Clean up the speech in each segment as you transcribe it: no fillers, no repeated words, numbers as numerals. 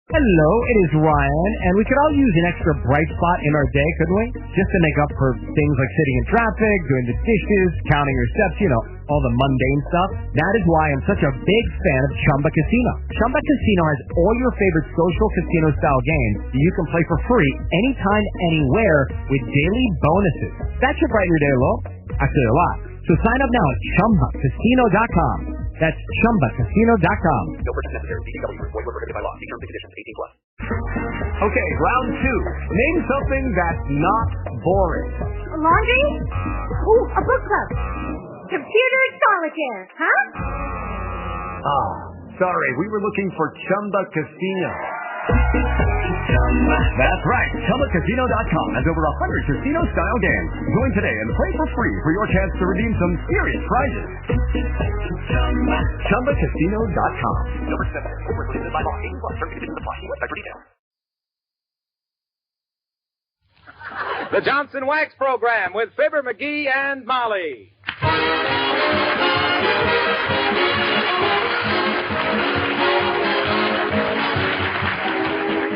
Hello, it is Ryan, and we could all use an extra bright spot in our day, couldn't we? Just to make up for things like sitting in traffic, doing the dishes, counting your steps, all the mundane stuff. That is why I'm such a big fan of Chumba Casino. Chumba Casino has all your favorite social casino-style games that you can play for free anytime, anywhere with daily bonuses. That should brighten your day a little. Actually, a lot. So sign up now at ChumbaCasino.com. That's ChumbaCasino.com. No purchase necessary. VGW Group. Void where prohibited by law. See terms and conditions. 18+. Okay, round two. Name something that's not boring. Laundry? Ooh, a book club. Computer solitaire, huh? Ah, sorry. We were looking for Chumba Casino. That's right. ChumbaCasino.com has over 100 casino-style games. Join today and play for free for your chance to redeem some serious prizes. ChumbaCasino.com. No purchase necessary. Void where prohibited by law. 18+. Terms and conditions apply. See website for details. The Johnson Wax Program with Fibber McGee and Molly.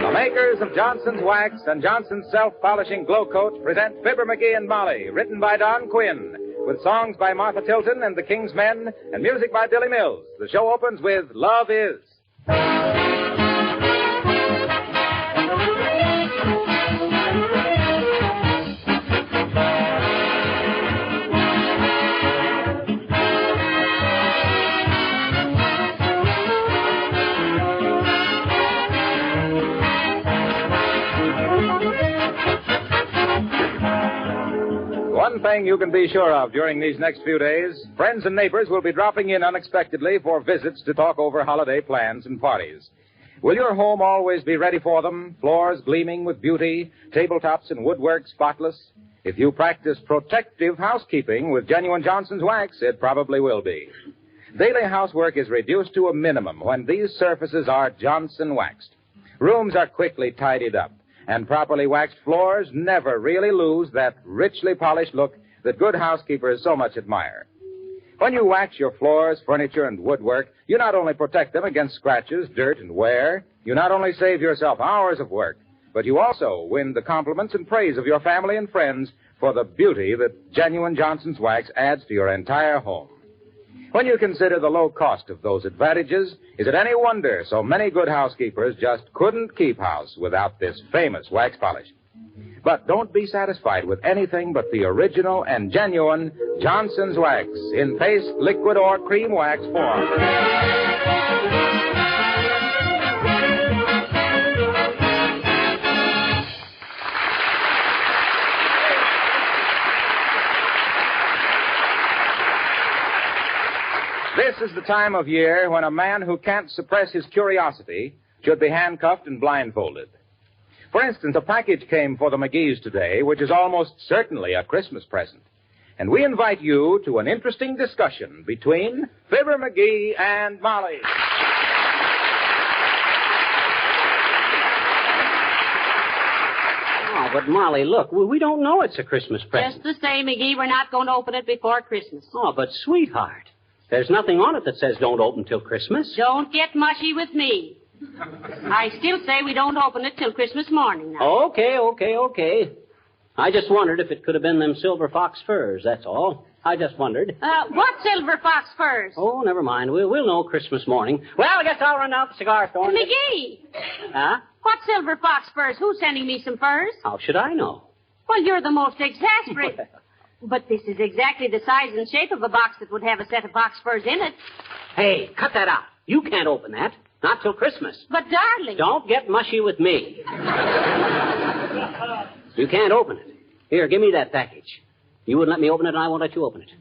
The makers of Johnson's Wax and Johnson's Self-Polishing Glow Coat present Fibber McGee and Molly, written by Don Quinn, with songs by Martha Tilton and the King's Men, and music by Billy Mills. The show opens with Love Is. One thing you can be sure of during these next few days, friends and neighbors will be dropping in unexpectedly for visits to talk over holiday plans and parties. Will your home always be ready for them? Floors gleaming with beauty, tabletops and woodwork spotless? If you practice protective housekeeping with genuine Johnson's Wax, it probably will be. Daily housework is reduced to a minimum when these surfaces are Johnson waxed. Rooms are quickly tidied up. And properly waxed floors never really lose that richly polished look that good housekeepers so much admire. When you wax your floors, furniture, and woodwork, you not only protect them against scratches, dirt, and wear, you not only save yourself hours of work, but you also win the compliments and praise of your family and friends for the beauty that genuine Johnson's Wax adds to your entire home. When you consider the low cost of those advantages, is it any wonder so many good housekeepers just couldn't keep house without this famous wax polish? But don't be satisfied with anything but the original and genuine Johnson's Wax in paste, liquid, or cream wax form. This is the time of year when a man who can't suppress his curiosity should be handcuffed and blindfolded. For instance, a package came for the McGees today, which is almost certainly a Christmas present. And we invite you to an interesting discussion between Fibber McGee and Molly. Oh, but Molly, look, we don't know it's a Christmas present. Just the same, McGee, we're not going to open it before Christmas. Oh, but sweetheart, there's nothing on it that says don't open till Christmas. Don't get mushy with me. I still say we don't open it till Christmas morning now. Okay. I just wondered if it could have been them silver fox furs, that's all. I just wondered. What silver fox furs? Oh, never mind. We'll know Christmas morning. Well, I guess I'll run out the cigar store. McGee! Huh? What silver fox furs? Who's sending me some furs? How should I know? Well, you're the most exasperating. But this is exactly the size and shape of a box that would have a set of fox furs in it. Hey, cut that out. You can't open that. Not till Christmas. But, darling... Don't get mushy with me. You can't open it. Here, give me that package. You wouldn't let me open it, and I won't let you open it.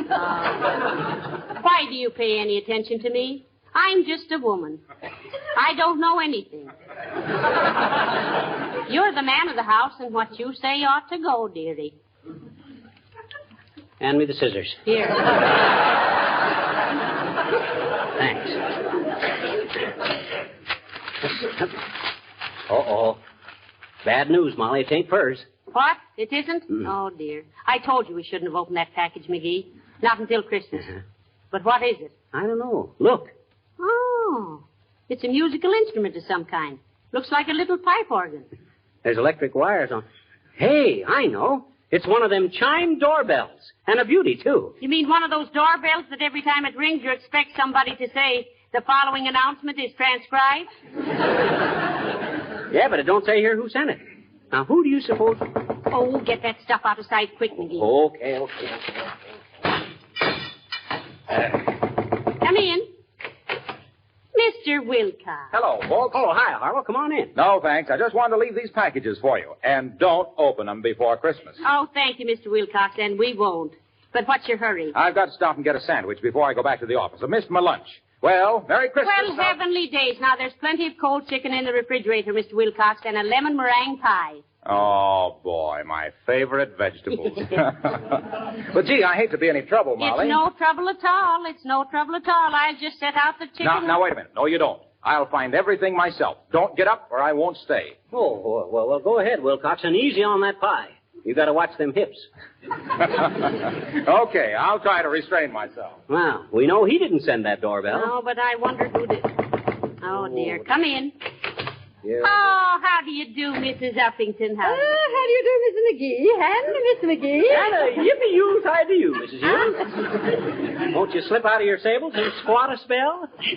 Why do you pay any attention to me? I'm just a woman. I don't know anything. You're the man of the house, and what you say ought to go, dearie. Hand me the scissors. Here. Thanks. Uh-oh. Bad news, Molly. It ain't furs. What? It isn't? Mm. Oh, dear. I told you we shouldn't have opened that package, McGee. Not until Christmas. But what is it? I don't know. Look. Oh. It's a musical instrument of some kind. Looks like a little pipe organ. There's electric wires on. Hey, I know. It's one of them chime doorbells. And a beauty, too. You mean one of those doorbells that every time it rings you expect somebody to say, the following announcement is transcribed? Yeah, but it don't say here who sent it. Now, who do you suppose... Oh, get that stuff out of sight quick, McGee. Okay. Come in. Mr. Wilcox. Hello, folks. Oh, hi, Harlow. Come on in. No, thanks. I just wanted to leave these packages for you. And don't open them before Christmas. Oh, thank you, Mr. Wilcox, and we won't. But what's your hurry? I've got to stop and get a sandwich before I go back to the office. I missed my lunch. Well, Merry Christmas. Well, heavenly days. Now, there's plenty of cold chicken in the refrigerator, Mr. Wilcox, and a lemon meringue pie. Oh, boy, my favorite vegetables. But, gee, I hate to be any trouble, Molly. It's no trouble at all. It's no trouble at all. I'll just set out the chicken. Now, wait a minute. No, you don't. I'll find everything myself. Don't get up or I won't stay. Oh, well, go ahead, Wilcox, and easy on that pie. You got to watch them hips. Okay, I'll try to restrain myself. Well, we know he didn't send that doorbell. No, but I wonder who did. Oh, dear. Come in. Yeah. Oh, how do you do, Mrs. Uppington? How do you How do you do, Mr. McGee? And Mr. McGee? And a yippee-yoo side to you, Mrs. Hughes. Won't you slip out of your sables and squat a spell? Thank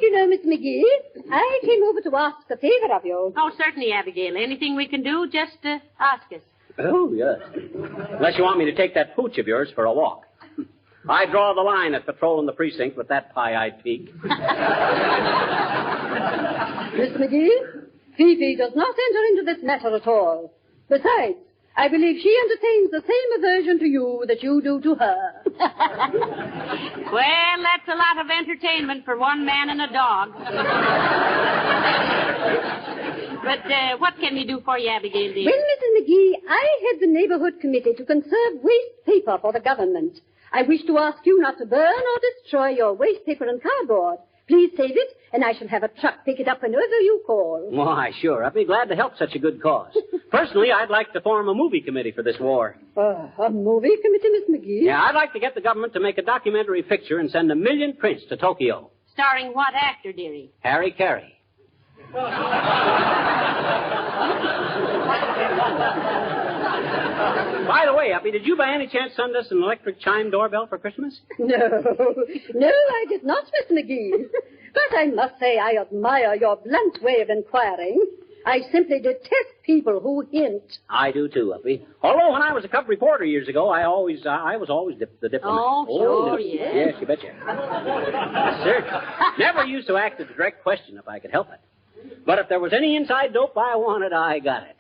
you, no, Mr. McGee. I came over to ask a favor of you. Oh, certainly, Abigail. Anything we can do, just ask us. Oh, yes. Unless you want me to take that pooch of yours for a walk. I draw the line at patrolling the precinct with that pie-eyed peak. Mr. McGee, Fifi does not enter into this matter at all. Besides, I believe she entertains the same aversion to you that you do to her. Well, that's a lot of entertainment for one man and a dog. But what can we do for you, Abigail, dear? Well, Mrs. McGee, I head the neighborhood committee to conserve waste paper for the government. I wish to ask you not to burn or destroy your waste paper and cardboard. Please save it, and I shall have a truck pick it up whenever you call. Why, sure. I'd be glad to help such a good cause. Personally, I'd like to form a movie committee for this war. A movie committee, Miss McGee? Yeah, I'd like to get the government to make a documentary picture and send 1 million prints to Tokyo. Starring what actor, dearie? Harry Carey. By the way, Uppy, did you by any chance send us an electric chime doorbell for Christmas? No, I did not, Miss McGee. But I must say I admire your blunt way of inquiring. I simply detest people who hint. I do too, Uppy. Although when I was a cub reporter years ago, I was always the diplomat. Oh, sure, yes. Yes, you betcha. Yes, sir. Never used to act as a direct question if I could help it. But if there was any inside dope I wanted, I got it.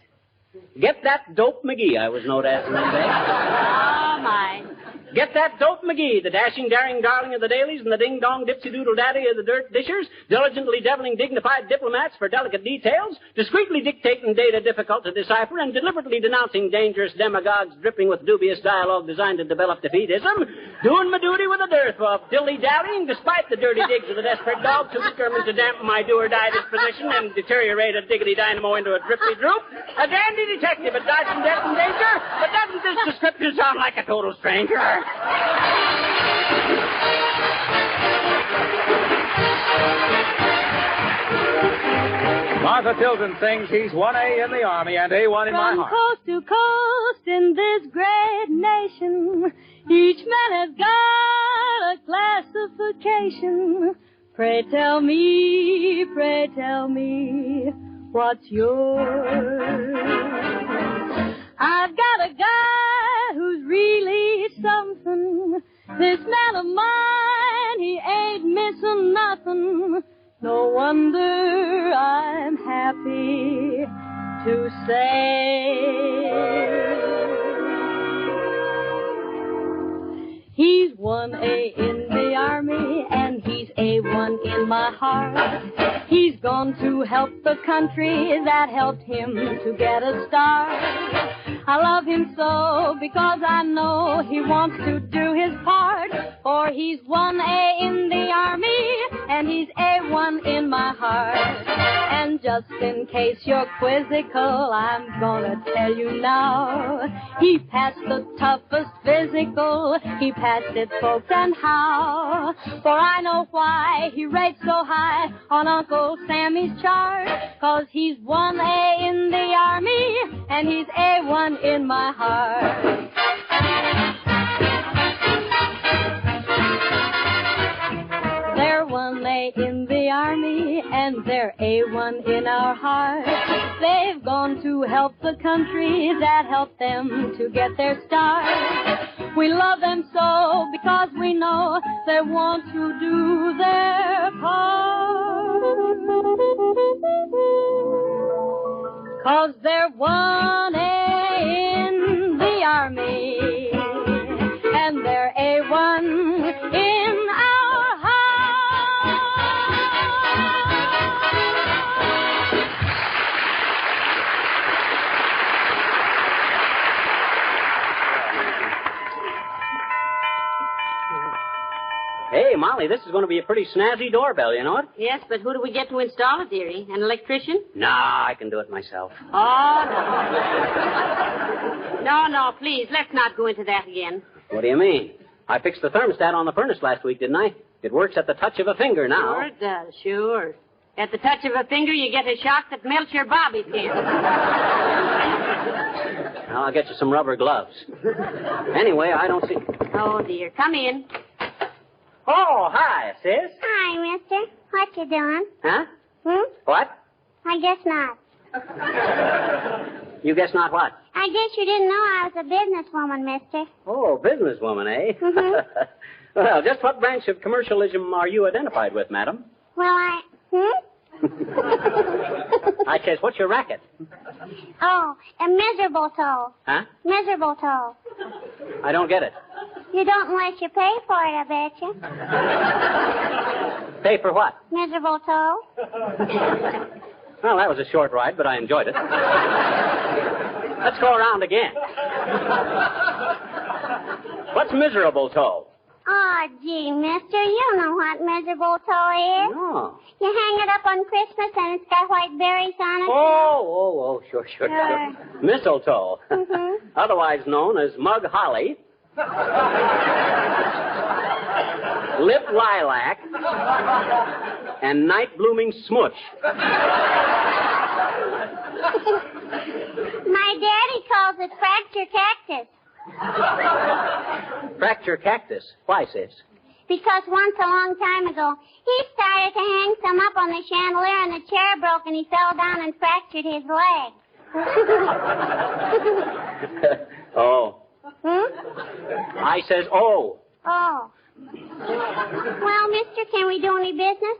Get that dope McGee, I was known as in them days. Oh, my. Get that dope McGee, the dashing, daring darling of the dailies and the ding-dong dipsy-doodle-daddy of the dirt dishers, diligently deviling dignified diplomats for delicate details, discreetly dictating data difficult to decipher, and deliberately denouncing dangerous demagogues dripping with dubious dialogue designed to develop defeatism, doing my duty with a dearth of dilly-dallying despite the dirty digs of the desperate dog too determined to dampen my do-or-die disposition and deteriorate a diggity dynamo into a drippy droop, a dandy detective at dodging death and danger, but doesn't this description sound like a total stranger? Martha Tilton sings He's 1A in the Army and A1 in my From heart. coast to coast in this great nation, each man has got a classification. Pray tell me, what's yours? I've got a guy who's really something. This man of mine, he ain't missing nothing. No wonder I'm happy to say he's 1A in the Army and he's A1 in my heart. He's gone to help the country that helped him to get a start. I love him so because I know he wants to do his part For he's 1A in the Army, and he's A1 in my heart. And just in case you're quizzical, I'm gonna tell you now. He passed the toughest physical, he passed it, folks, and how? For I know why he rates so high on Uncle Sammy's chart. 'Cause he's 1A in the Army, and he's A1 in my heart. They're 1A in the Army, and they're A1 in our hearts. They've gone to help the country that helped them to get their start. We love them so because we know they want to do their part. 'Cause they're 1A in the Army, and they're A1 in our Hey, Molly, this is going to be a pretty snazzy doorbell, you know it? Yes, but who do we get to install it, dearie? An electrician? Nah, I can do it myself. Oh, no. No, please, let's not go into that again. What do you mean? I fixed the thermostat on the furnace last week, didn't I? It works at the touch of a finger now. Sure it does, sure. At the touch of a finger, you get a shock that melts your bobby pin. Now, I'll get you some rubber gloves. Anyway, I don't see... Oh, dear. Come in. Oh, hi, sis. Hi, mister. What you doing? Huh? What? I guess not. You guess not what? I guess you didn't know I was a businesswoman, mister. Oh, businesswoman, eh? Mhm. Well, just what branch of commercialism are you identified with, madam? Well, I says, what's your racket? Oh, a miserable toe. Huh? Miserable toe. I don't get it. You don't unless you pay for it, I betcha. Pay for what? Miserable toe. Well, that was a short ride, but I enjoyed it. Let's go around again. What's miserable toe? Oh, gee, mister, you know what miserable toe is. No. You hang it up on Christmas and it's got white berries on it. Oh, sure. Mistletoe. Mhm. Otherwise known as mug holly, lip lilac, and night blooming smush. My daddy calls it fracture cactus. Fracture cactus. Why, sis? Because once a long time ago, he started to hang some up on the chandelier and the chair broke and he fell down and fractured his leg. Oh. I says, oh. Oh. Well, mister, can we do any business?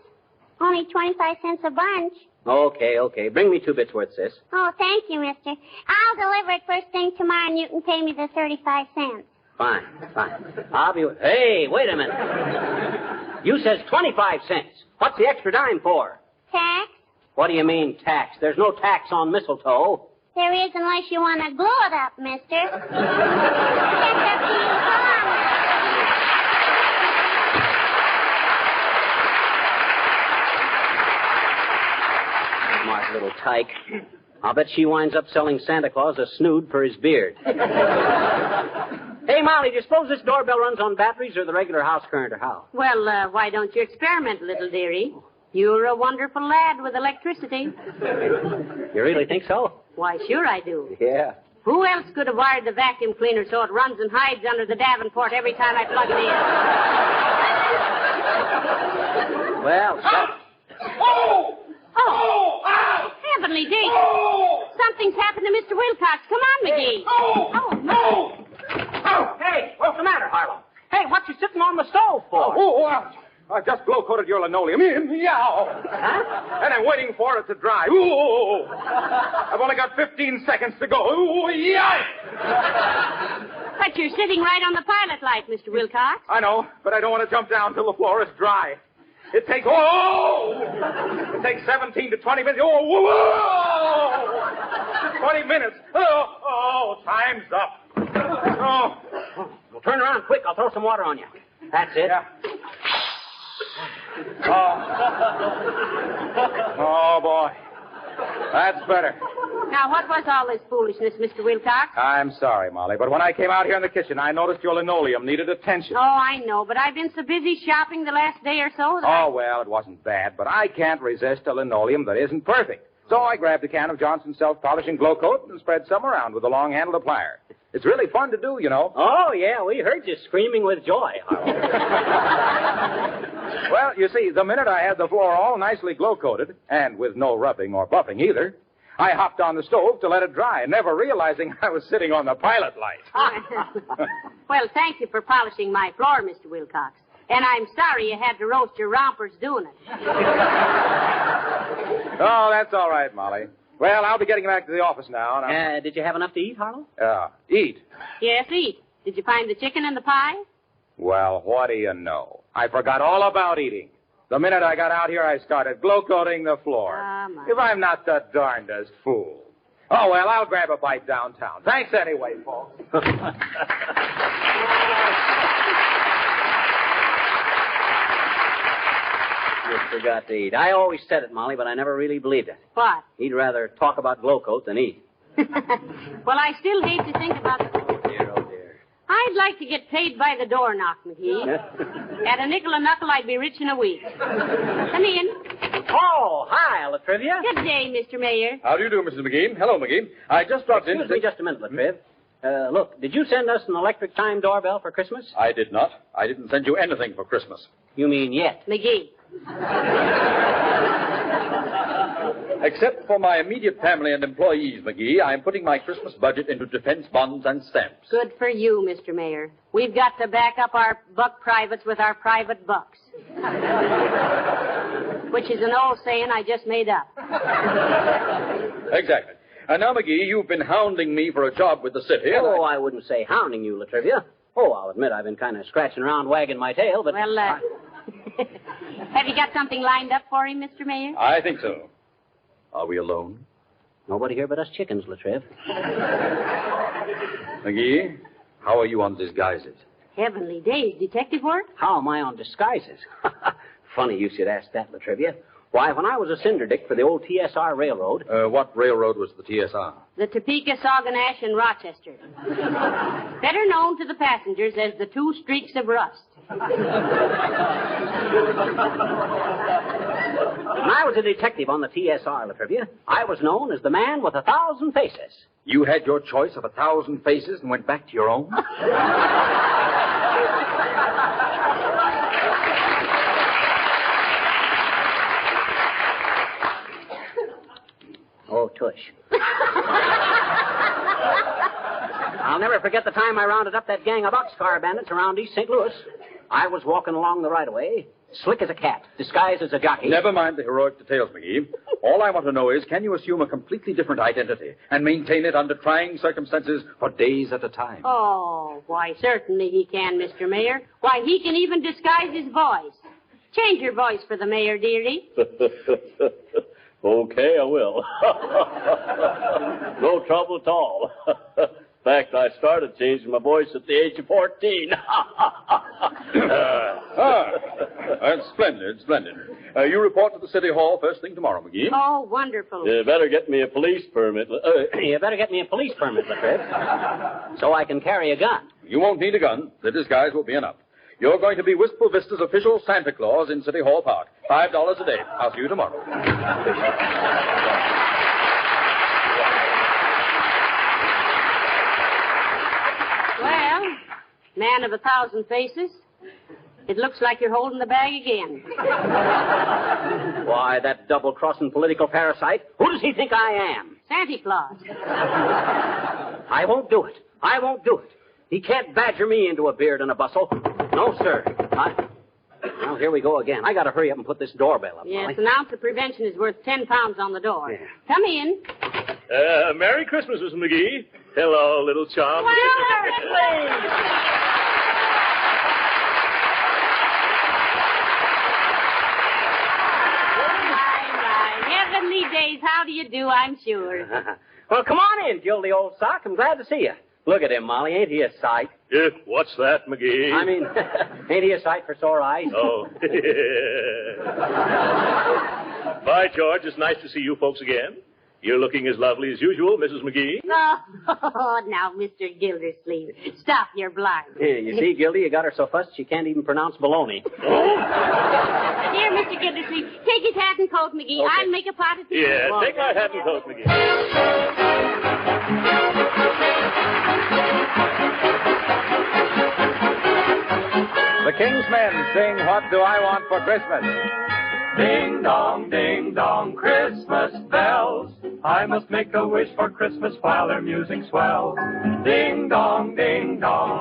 Only 25 cents a bunch. Okay. Bring me 2 bits worth, sis. Oh, thank you, mister. I'll deliver it first thing tomorrow and you can pay me the 35 cents. Fine. I'll be... Hey, wait a minute. You says 25 cents. What's the extra dime for? Tax? What do you mean, tax? There's no tax on mistletoe. There is unless you want to glue it up, mister. It's up to you. Come on. Smart little tyke. I'll bet she winds up selling Santa Claus a snood for his beard. Hey, Molly, do you suppose this doorbell runs on batteries or the regular house current or how? Well, why don't you experiment, little dearie? You're a wonderful lad with electricity. You really think so? Why, sure I do. Yeah. Who else could have wired the vacuum cleaner so it runs and hides under the Davenport every time I plug it in? Well, Oh! Heavenly days! Something's happened to Mr. Wilcox. Come on, McGee. Oh, no. Hey, what's the matter, Harlow? Hey, what you sitting on the stove for? I just blow-coated your linoleum. Meow. Huh? And I'm waiting for it to dry. Ooh. I've only got 15 seconds to go. Ooh, yikes! But you're sitting right on the pilot light, Mr. Wilcox. I know, but I don't want to jump down till the floor is dry. It takes 17 to 20 minutes. 20 minutes. Time's up. Well, turn around quick. I'll throw some water on you. That's it. Yeah. Oh, boy. That's better. Now, what was all this foolishness, Mr. Wilcox? I'm sorry, Molly, but when I came out here in the kitchen, I noticed your linoleum needed attention. Oh, I know, but I've been so busy shopping the last day or so that Oh, well, it wasn't bad, but I can't resist a linoleum that isn't perfect. So I grabbed a can of Johnson's self-polishing glow coat and spread some around with a long-handled plier. It's really fun to do, you know. Oh, yeah, we heard you screaming with joy, Harlow. Well, you see, the minute I had the floor all nicely glow-coated, and with no rubbing or buffing either, I hopped on the stove to let it dry, never realizing I was sitting on the pilot light. Well, thank you for polishing my floor, Mr. Wilcox. And I'm sorry you had to roast your rompers doing it. Oh, that's all right, Molly. Well, I'll be getting back to the office now. Did you have enough to eat, Harlow? Eat? Yes, eat. Did you find the chicken and the pie? Well, what do you know? I forgot all about eating. The minute I got out here, I started glow-coating the floor. If I'm not the darndest fool. Oh, well, I'll grab a bite downtown. Thanks anyway, folks. You forgot to eat. I always said it, Molly, but I never really believed it. What? He'd rather talk about glow coat than eat. Well, I still hate to think about it. Oh, dear. I'd like to get paid by the door knock, McGee. At a nickel a knuckle, I'd be rich in a week. Come in. Oh, hi, Latrivia. Good day, Mr. Mayor. How do you do, Mrs. McGee? Hello, McGee. I just dropped in. Excuse me just a minute, Latriv. Look, did you send us an electric time doorbell for Christmas? I did not. I didn't send you anything for Christmas. You mean yet? McGee. Except for my immediate family and employees, McGee, I am putting my Christmas budget into defense bonds and stamps. Good for you, Mr. Mayor. We've got to back up our buck privates with our private bucks. Which is an old saying I just made up. Exactly. And now, McGee, you've been hounding me for a job with the city. Oh, I wouldn't say hounding you, Latrivia. Oh, I'll admit I've been kind of scratching around, wagging my tail, but... Well, have you got something lined up for him, Mr. Mayor? I think so. Are we alone? Nobody here but us chickens, Latriv. McGee, how are you on disguises? Heavenly days. Detective work? How am I on disguises? Funny you should ask that, Latrivia. Why, when I was a cinder dick for the old TSR Railroad... What railroad was the TSR? The Topeka, Sauganash, and Rochester. Better known to the passengers as the 2 streaks of rust. When I was a detective on the TSR, Latrivia, I was known as the man with 1,000 faces. You had your choice of 1,000 faces and went back to your own? Oh, tush. I'll never forget the time I rounded up that gang of boxcar bandits around East St. Louis. I was walking along the right-of-way, slick as a cat, disguised as a jockey. Never mind the heroic details, McGee. All I want to know is, can you assume a completely different identity and maintain it under trying circumstances for days at a time? Oh, why, certainly he can, Mr. Mayor. Why, he can even disguise his voice. Change your voice for the mayor, dearie. Okay, I will. No trouble at all. In fact, I started changing my voice at the age of 14. That's splendid, splendid. You report to the City Hall first thing tomorrow, McGee. Oh, wonderful. You better get me a police permit. You better get me a police permit, Latriv, so I can carry a gun. You won't need a gun. The disguise will be enough. You're going to be Wistful Vista's official Santa Claus in City Hall Park. $5 a day. I'll see you tomorrow. Well, man of 1,000 faces, it looks like you're holding the bag again. Why, that double-crossing political parasite. Who does he think I am? Santa Claus. I won't do it. I won't do it. He can't badger me into a beard and a bustle. No, sir. Well, here we go again. I got to hurry up and put this doorbell up. Yes, Molly. an ounce of prevention is worth 10 pounds on the door. Yeah. Come in. Merry Christmas, Mrs. McGee. Hello, little chum. My. Heavenly days, how do you do, I'm sure. Well, come on in, Gildy, old sock. I'm glad to see you. Look at him, Molly. Ain't he a sight? What's that, McGee? I mean, ain't he a sight for sore eyes? Oh. By George, it's nice to see you folks again. You're looking as lovely as usual, Mrs. McGee. Oh, now, Mr. Gildersleeve, stop your blind. Yeah, you see, Gildy, you got her so fussed she can't even pronounce baloney. Here, Mr. Gildersleeve, take his hat and coat, McGee. Okay. I'll make a pot of tea. Yeah, take my hat and coat, McGee. The King's Men sing What Do I Want for Christmas? Ding dong, Christmas bells. I must make a wish for Christmas while their music swells. Ding dong,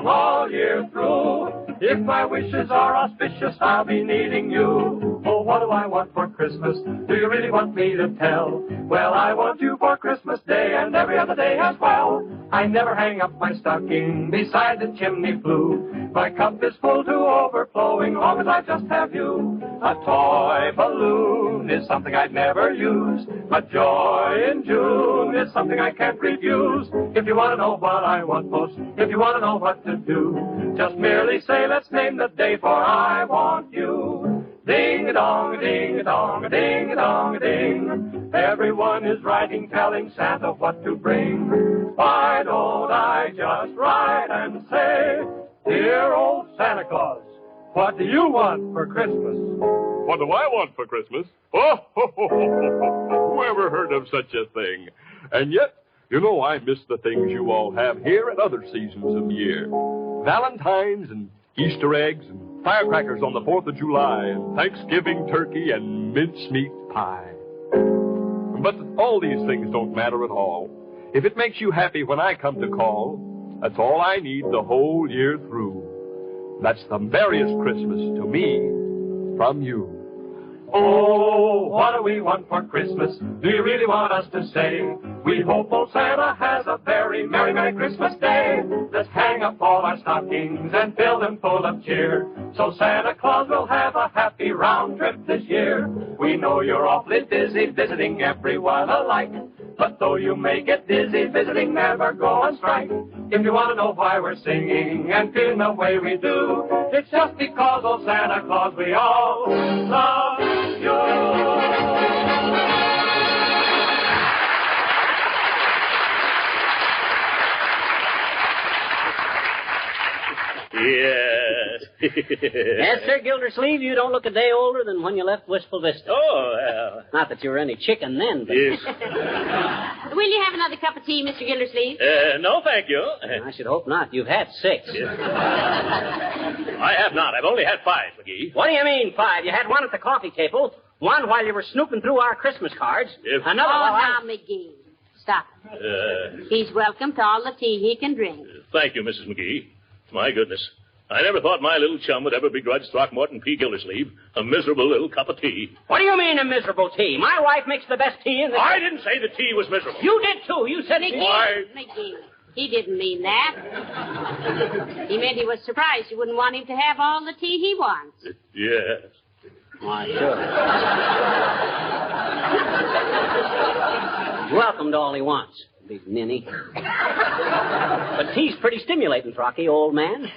all year through. If my wishes are auspicious, I'll be needing you. Oh, what do I want for Christmas? Do you really want me to tell? Well, I want you for Christmas Day and every other day as well. I never hang up my stocking beside the chimney flue. My cup is full to overflowing, long as I just have you. A toy balloon is something I'd never use, but joy in June is something I can't refuse. If you want to know what I want most, if you want to know what to do, just merely say, let's name the day, for I want you. Ding-a-dong, ding-a-dong, ding-a-dong, ding. Everyone is writing, telling Santa what to bring. Why don't I just write and say, dear old Santa Claus, what do you want for Christmas? What do I want for Christmas? Oh, who ever heard of such a thing? And yet, you know, I miss the things you all have here at other seasons of the year. Valentine's and Easter eggs and firecrackers on the 4th of July and Thanksgiving turkey and mincemeat pie. But all these things don't matter at all. If it makes you happy when I come to call, that's all I need the whole year through. That's the merriest Christmas to me from you. Oh, what do we want for Christmas? Do you really want us to say? We hope old Santa has a very merry, merry Christmas day. Let's hang up all our stockings and fill them full of cheer, so Santa Claus will have a happy round trip this year. We know you're awfully busy visiting everyone alike, but though you may get dizzy visiting, never go on strike. If you want to know why we're singing and feeling the way we do, it's just because, old Santa Claus, we all love you. Yes. Yes, Sir Gildersleeve, you don't look a day older than when you left Wistful Vista. Oh, well. Not that you were any chicken then, but... Yes. Will you have another cup of tea, Mr. Gildersleeve? No, thank you. I should hope not. You've had 6. I have not. I've only had 5, McGee. What do you mean, 5? You had one at the coffee table, one while you were snooping through our Christmas cards, another while now, McGee. Stop. He's welcome to all the tea he can drink. Thank you, Mrs. McGee. My goodness. I never thought my little chum would ever begrudge Throckmorton P. Gildersleeve a miserable little cup of tea. What do you mean a miserable tea? My wife makes the best tea in the... I didn't say the tea was miserable. You did, too. You said it. McGee. He didn't mean that. He meant he was surprised you wouldn't want him to have all the tea he wants. Yes. Why, sure. Welcome to all he wants, big ninny. But tea's pretty stimulating, Throcky, old man.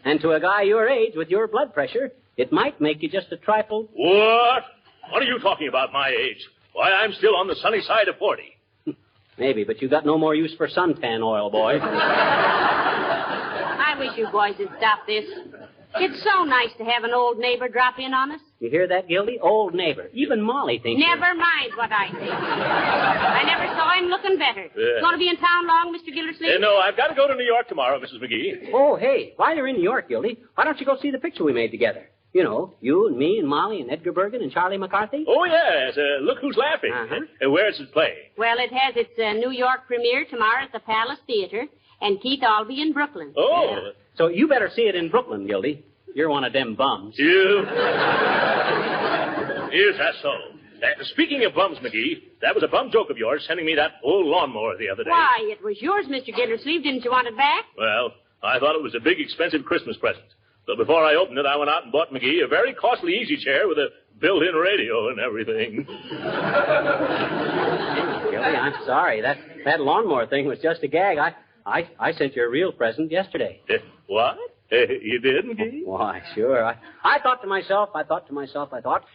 And to a guy your age with your blood pressure, it might make you just a trifle... What? What are you talking about, my age? Why, I'm still on the sunny side of 40. Maybe, but you got no more use for suntan oil, boy. I wish you boys would stop this. It's so nice to have an old neighbor drop in on us. You hear that, Gildy? Old neighbor. Even Molly thinks... Never mind what I think. I never saw him looking better. Going to be in town long, Mr. Gildersleeve? No, I've got to go to New York tomorrow, Mrs. McGee. Oh, hey, while you're in New York, Gildy, why don't you go see the picture we made together? You know, you and me and Molly and Edgar Bergen and Charlie McCarthy. Oh, yes. Look Who's Laughing. Where is it playing? Well, it has its New York premiere tomorrow at the Palace Theater, and Keith will be in Brooklyn. Oh. Yeah. So you better see it in Brooklyn, Gildy. You're one of them bums. You? Is that so? Speaking of bums, McGee, that was a bum joke of yours sending me that old lawnmower the other day. Why, it was yours, Mr. Gildersleeve. Didn't you want it back? Well, I thought it was a big, expensive Christmas present. So before I opened it, I went out and bought McGee a very costly easy chair with a built-in radio and everything. Gildy, I'm sorry. That lawnmower thing was just a gag. I sent you a real present yesterday. What? You did, McGee? Why, sure. I thought to myself,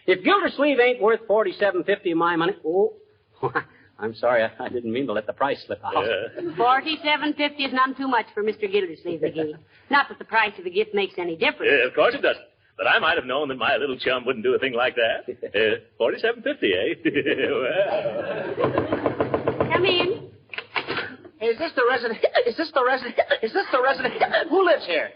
if Gildersleeve ain't worth $47.50 of my money... Oh, I'm sorry. I didn't mean to let the price slip out. $47.50 is none too much for Mr. Gildersleeve, McGee. Not that the price of the gift makes any difference. Of course it doesn't. But I might have known that my little chum wouldn't do a thing like that. $47.50, eh? Well. Come in. Is this the resident? Who lives here?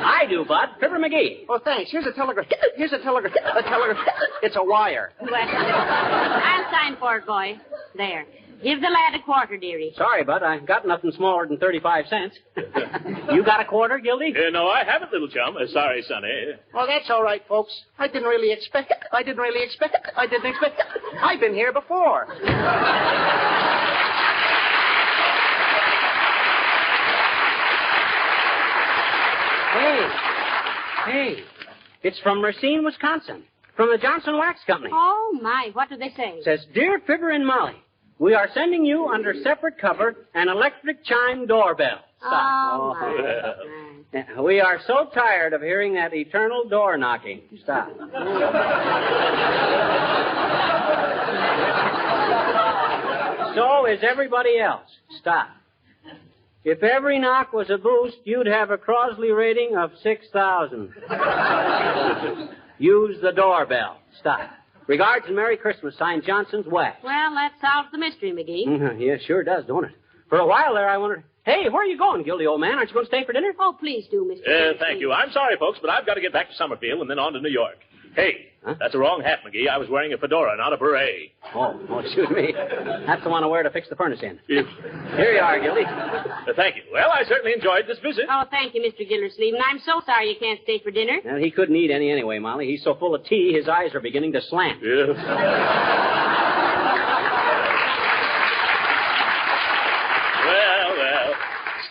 I do, Bud. Fibber McGee. Oh, thanks. Here's a telegram. It's a wire. Well, I'll sign for it, boy. There. Give the lad a quarter, dearie. Sorry, Bud. I got nothing smaller than 35 cents. You got a quarter, Gildy? No, I haven't, little chum. Sorry, Sonny. Well, that's all right, folks. I didn't expect it. I've been here before. Hey. It's from Racine, Wisconsin. From the Johnson Wax Company. Oh, my. What do they say? It says, Dear Fibber and Molly, we are sending you under separate cover an electric chime doorbell. Stop. Oh, my. We are so tired of hearing that eternal door knocking. Stop. So is everybody else. Stop. If every knock was a boost, you'd have a Crosley rating of 6,000. Use the doorbell. Stop. Regards and Merry Christmas. Signed Johnson's Wax. Well, that solves the mystery, McGee. Yeah, sure does, don't it? For a while there, I wondered, hey, where are you going, Gildy, old man? Aren't you going to stay for dinner? Oh, please do, Mr. Thank you. I'm sorry, folks, but I've got to get back to Summerfield and then on to New York. Hey, that's the wrong hat, McGee. I was wearing a fedora, not a beret. Oh, excuse me. That's the one I wear to fix the furnace in. Here you are, Gildy. Thank you. Well, I certainly enjoyed this visit. Oh, thank you, Mr. Gildersleeve. And I'm so sorry you can't stay for dinner. Well, he couldn't eat any anyway, Molly. He's so full of tea, his eyes are beginning to slant. Yes. Well.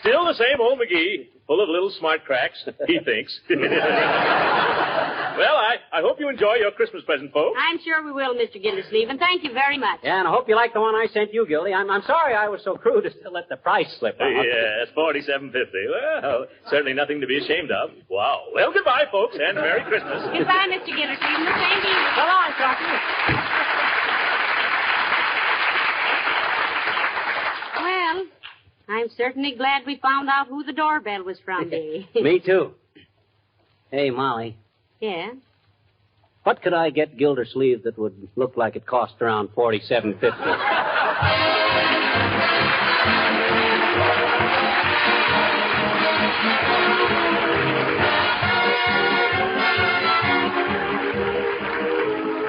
Still the same old McGee, full of little smart cracks, he thinks. Well, I hope you enjoy your Christmas present, folks. I'm sure we will, Mr. Gildersleeve, and thank you very much. Yeah, and I hope you like the one I sent you, Gildy. I'm sorry I was so crude as to let the price slip out. Yes, $47.50. Well, certainly nothing to be ashamed of. Wow. Well, goodbye, folks, and Merry Christmas. Goodbye, Mr. Gildersleeve, and the same to you. So long, Crocky. Well, I'm certainly glad we found out who the doorbell was from, dearie. Me too. Hey, Molly. Yeah? What could I get Gildersleeve that would look like it cost around $47.50?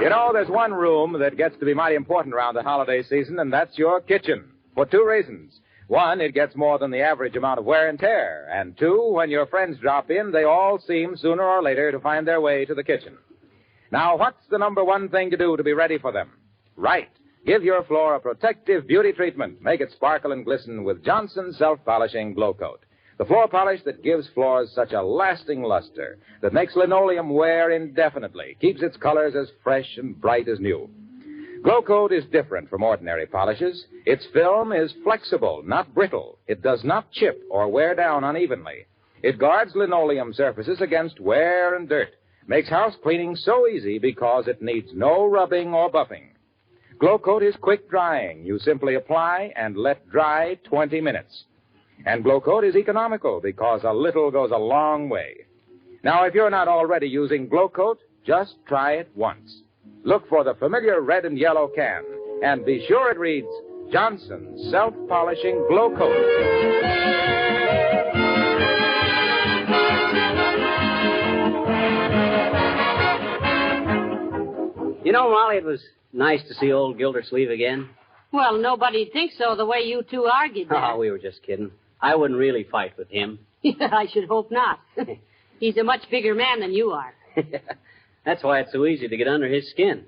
You know, there's one room that gets to be mighty important around the holiday season, and that's your kitchen. For two reasons. One, it gets more than the average amount of wear and tear. And two, when your friends drop in, they all seem sooner or later to find their way to the kitchen. Now, what's the number one thing to do to be ready for them? Right. Give your floor a protective beauty treatment. Make it sparkle and glisten with Johnson's self-polishing Glow Coat. The floor polish that gives floors such a lasting luster, that makes linoleum wear indefinitely, keeps its colors as fresh and bright as new. Glow Coat is different from ordinary polishes. Its film is flexible, not brittle. It does not chip or wear down unevenly. It guards linoleum surfaces against wear and dirt. Makes house cleaning so easy because it needs no rubbing or buffing. Glow Coat is quick drying. You simply apply and let dry 20 minutes. And Glow Coat is economical because a little goes a long way. Now, if you're not already using Glow Coat, just try it once. Look for the familiar red and yellow can, and be sure it reads Johnson's Self-Polishing Glow Coat. You know, Molly, it was nice to see old Gildersleeve again. Well, nobody'd think so the way you two argued there. Oh, we were just kidding. I wouldn't really fight with him. I should hope not. He's a much bigger man than you are. That's why it's so easy to get under his skin.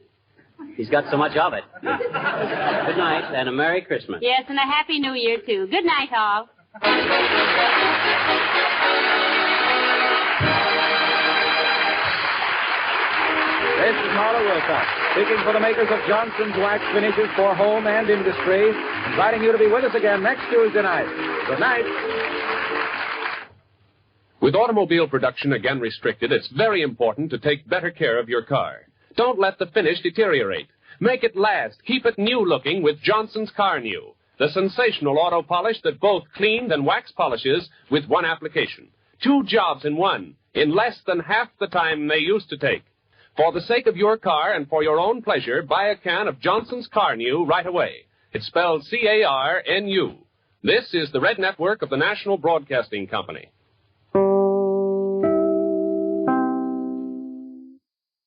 He's got so much of it. Good night, and a Merry Christmas. Yes, and a Happy New Year, too. Good night, all. This is Marla Wilcox, speaking for the makers of Johnson's Wax Finishes for Home and Industry, inviting you to be with us again next Tuesday night. Good night. With automobile production again restricted, it's very important to take better care of your car. Don't let the finish deteriorate. Make it last. Keep it new-looking with Johnson's Car New, the sensational auto polish that both cleans and wax polishes with one application. 2 jobs in one, in less than half the time they used to take. For the sake of your car and for your own pleasure, buy a can of Johnson's Car New right away. It's spelled C-A-R-N-U. This is the Red Network of the National Broadcasting Company.